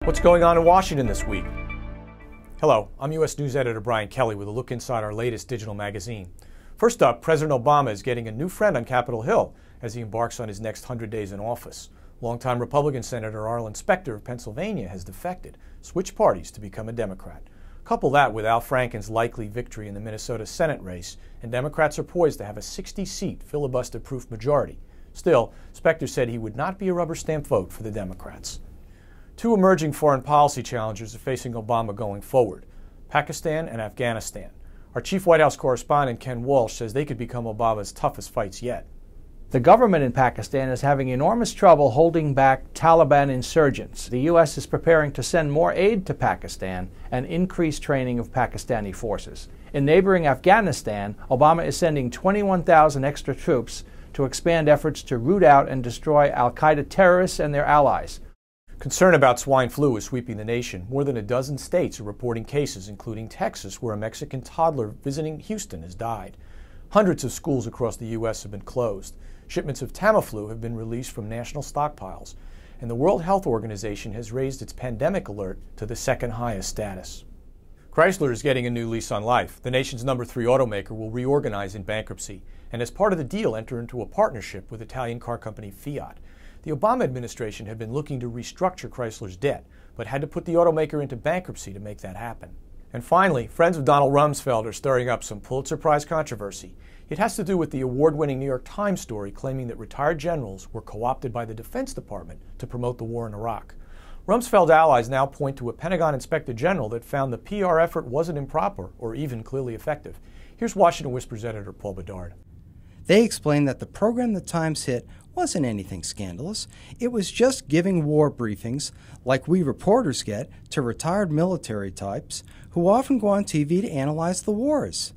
What's going on in Washington this week? Hello, I'm U.S. News Editor Brian Kelly with a look inside our latest digital magazine. First up, President Obama is getting a new friend on Capitol Hill as he embarks on his next 100 days in office. Longtime Republican Senator Arlen Specter of Pennsylvania has defected, switched parties to become a Democrat. Couple that with Al Franken's likely victory in the Minnesota Senate race, and Democrats are poised to have a 60-seat filibuster-proof majority. Still, Specter said he would not be a rubber stamp vote for the Democrats. Two emerging foreign policy challenges are facing Obama going forward: Pakistan and Afghanistan. Our chief White House correspondent Ken Walsh says they could become Obama's toughest fights yet. The government in Pakistan is having enormous trouble holding back Taliban insurgents. The U.S. is preparing to send more aid to Pakistan and increase training of Pakistani forces. In neighboring Afghanistan, Obama is sending 21,000 extra troops to expand efforts to root out and destroy al-Qaeda terrorists and their allies. Concern about swine flu is sweeping the nation. More than a dozen states are reporting cases, including Texas, where a Mexican toddler visiting Houston has died. Hundreds of schools across the U.S. have been closed. Shipments of Tamiflu have been released from national stockpiles. And the World Health Organization has raised its pandemic alert to the second highest status. Chrysler is getting a new lease on life. The nation's #3 automaker will reorganize in bankruptcy, and as part of the deal enter into a partnership with Italian car company Fiat. The Obama administration had been looking to restructure Chrysler's debt, but had to put the automaker into bankruptcy to make that happen. And finally, friends of Donald Rumsfeld are stirring up some Pulitzer Prize controversy. It has to do with the award-winning New York Times story claiming that retired generals were co-opted by the Defense Department to promote the war in Iraq. Rumsfeld's allies now point to a Pentagon Inspector General that found the PR effort wasn't improper or even clearly effective. Here's Washington Whispers editor Paul Bedard. They explained that the program the Times hit wasn't anything scandalous. It was just giving war briefings, like we reporters get, to retired military types who often go on TV to analyze the wars.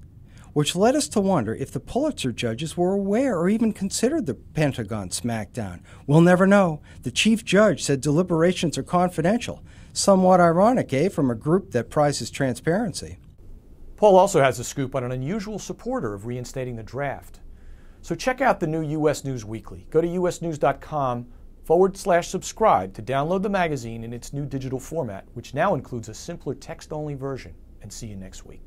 Which led us to wonder if the Pulitzer judges were aware or even considered the Pentagon smackdown. We'll never know. The chief judge said deliberations are confidential. Somewhat ironic, from a group that prizes transparency. Paul also has a scoop on an unusual supporter of reinstating the draft. So check out the new U.S. News Weekly. Go to usnews.com/subscribe to download the magazine in its new digital format, which now includes a simpler text-only version. And see you next week.